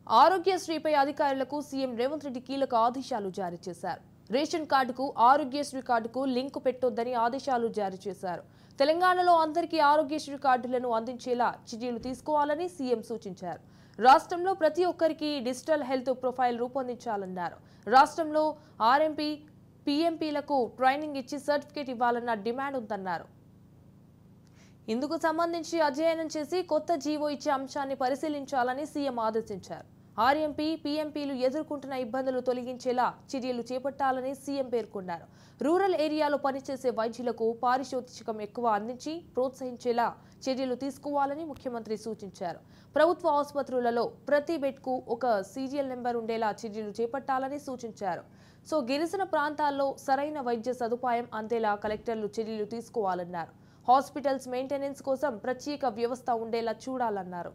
ఆరోగ్యశ్రీపై అధికారులకు సీఎం రేవంత్ రెడ్డి కీలక ఆదేశాలు జారీ చేశారు. రేషన్ కార్డుకు ఆరోగ్యశ్రీ కార్డుకు లింకు పెట్టొద్దని ఆదేశాలు జారీ చేశారు. తెలంగాణలో అందరికీ ఆరోగ్యశ్రీ కార్డులను అందించేలా చర్యలు తీసుకోవాలని సీఎం సూచించారు. రాష్ట్రంలో ప్రతి ఒక్కరికి డిజిటల్ హెల్త్ ప్రొఫైల్ రూపొందించాలన్నారు. రాష్ట్రంలో ఆర్ఎంపీ, పీఎంపీలకు ట్రైనింగ్ ఇచ్చి సర్టిఫికేట్ ఇవ్వాలన్న డిమాండ్ ఉందన్నారు. ఇందుకు సంబంధించి అధ్యయనం చేసి కొత్త జీవో ఇచ్చే అంశాన్ని పరిశీలించాలని సీఎం ఆదేశించారు. ఆర్ఎంపీ, పీఎంపీలు ఎదుర్కొంటున్న ఇబ్బందులు తొలగించేలా చర్యలు చేపట్టాలని సీఎం పేర్కొన్నారు. రూరల్ ఏరియాలో పనిచేసే వైద్యులకు పారితోషికం ఎక్కువ అందించి ప్రోత్సహించేలా చర్యలు తీసుకోవాలని ముఖ్యమంత్రి సూచించారు. ప్రభుత్వ ఆసుపత్రులలో ప్రతి బెడ్కు ఒక సీరియల్ నెంబర్ ఉండేలా చర్యలు చేపట్టాలని సూచించారు. గిరిజన ప్రాంతాల్లో సరైన వైద్య సదుపాయం అందేలా కలెక్టర్లు చర్యలు తీసుకోవాలన్నారు. హాస్పిటల్స్ మెయింటెనెన్స్ కోసం ప్రత్యేక వ్యవస్థ ఉండేలా చూడాలన్నారు.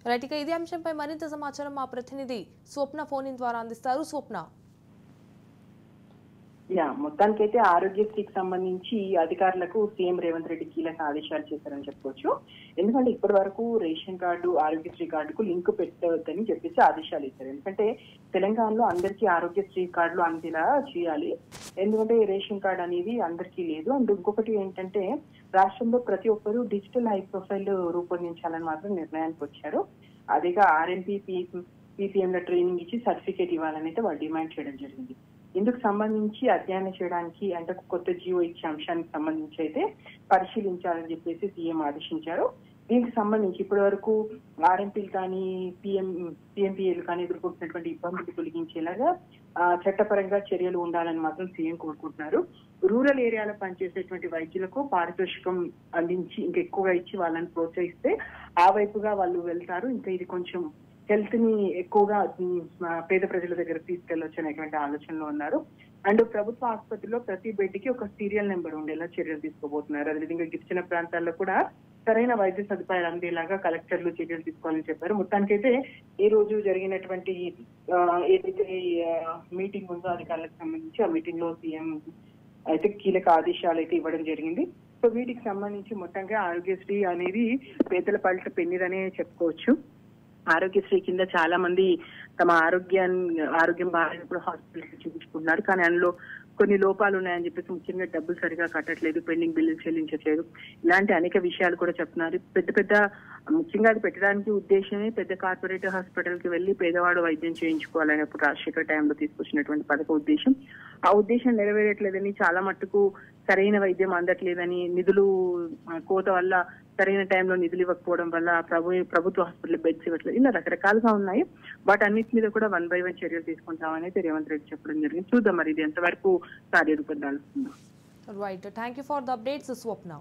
రైట్, ఇక ఇదే అంశంపై మరింత సమాచారం మా ప్రతినిధి స్వప్న ఫోన్ ఇన్ ద్వారా అందిస్తారు. స్వప్న, మొత్తానికైతే ఆరోగ్యశ్రీకి సంబంధించి అధికారులకు సీఎం రేవంత్ రెడ్డి కీలక ఆదేశాలు చేశారని చెప్పొచ్చు. ఎందుకంటే ఇప్పటి వరకు రేషన్ కార్డు, ఆరోగ్యశ్రీ కార్డుకు లింక్ పెట్టవద్దని చెప్పేసి ఆదేశాలు ఇచ్చారు. ఎందుకంటే తెలంగాణలో అందరికీ ఆరోగ్యశ్రీ కార్డులు అందేలా చేయాలి. ఎందుకంటే రేషన్ కార్డు అనేది అందరికీ లేదు. అండ్ ఇంకొకటి ఏంటంటే రాష్ట్రంలో ప్రతి ఒక్కరూ డిజిటల్ హై ప్రొఫైల్ రూపొందించాలని మాత్రం నిర్ణయానికి వచ్చారు. అదేగా ఆర్ఎంపీ, పీపీఎంల ట్రైనింగ్ ఇచ్చి సర్టిఫికేట్ ఇవ్వాలని అయితే వాళ్ళు డిమాండ్ చేయడం జరిగింది. ఇందుకు సంబంధించి అధ్యయనం చేయడానికి అంటే కొత్త జీవో ఇచ్చే అంశానికి సంబంధించి అయితే పరిశీలించాలని చెప్పేసి సీఎం ఆదేశించారు. దీనికి సంబంధించి ఇప్పటి వరకు ఆర్ఎంపీలు కానీ పిఎంపీఏలు కానీ ఎదుర్కొంటున్నటువంటి ఇబ్బందులు తొలగించేలాగా చట్టపరంగా చర్యలు ఉండాలని మాత్రం సీఎం కోరుకుంటున్నారు. రూరల్ ఏరియాలో పనిచేసేటువంటి వైద్యులకు పారితోషికం అందించి ఇంకా ఎక్కువగా ఇచ్చి వాళ్ళని ప్రోత్సహిస్తే ఆ వైపుగా వాళ్ళు వెళ్తారు. ఇంకా ఇది కొంచెం హెల్త్ ని ఎక్కువగా పేద ప్రజల దగ్గర తీసుకెళ్లొచ్చు అనేటువంటి ఆలోచనలో ఉన్నారు. అండ్ ప్రభుత్వ ఆసుపత్రిలో ప్రతి బెడ్ కి ఒక సీరియల్ నెంబర్ ఉండేలా చర్యలు తీసుకోబోతున్నారు. అదేవిధంగా గిరిజన ప్రాంతాల్లో కూడా సరైన వైద్య సదుపాయాలు అందేలాగా కలెక్టర్లు చర్యలు తీసుకోవాలని చెప్పారు. మొత్తానికైతే ఈ రోజు జరిగినటువంటి ఏదైతే మీటింగ్ ఉందో అధికారులకు సంబంధించి ఆ మీటింగ్ లో సీఎం అయితే కీలక ఆదేశాలు అయితే ఇవ్వడం జరిగింది. వీటికి సంబంధించి మొత్తంగా ఆరోగ్యశ్రీ అనేది పేదల పాలిట పెన్నిదనే చెప్పుకోవచ్చు. ఆరోగ్యశ్రీ కింద చాలా మంది తమ ఆరోగ్యం బాగాలేనప్పుడు హాస్పిటల్కి చూపించుకుంటున్నారు. కానీ అందులో కొన్ని లోపాలు ఉన్నాయని చెప్పేసి ముఖ్యంగా డబ్బులు సరిగా కట్టట్లేదు, పెండింగ్ బిల్లులు చెల్లించట్లేదు, ఇలాంటి అనేక విషయాలు కూడా చెప్తున్నారు. పెద్ద ముఖ్యంగా అది పెట్టడానికి ఉద్దేశమే పెద్ద కార్పొరేట్ హాస్పిటల్ కి వెళ్లి పేదవాడు వైద్యం చేయించుకోవాలనేప్పుడు రాజశేఖర్ టైంలో తీసుకొచ్చినటువంటి పథక ఉద్దేశం. ఆ ఉద్దేశం నెరవేరట్లేదని, చాలా మట్టుకు సరైన వైద్యం అందట్లేదని, నిధులు కోత వల్ల సరైన టైంలో నిధులు ఇవ్వకపోవడం వల్ల ప్రభుత్వ హాస్పిటల్ బెడ్స్ ఇవ్వట్లేదు, ఇలా రకరకాలుగా ఉన్నాయి. వాటన్నిటి మీద కూడా 1 by 1 చర్యలు తీసుకుంటామని అయితే రేవంత్ రెడ్డి చెప్పడం జరిగింది. చూద్దాం మరి ఇది ఎంతవరకు కార్యరూపం దాల్చుకుందాం. Right, thank you for the updates Swapna.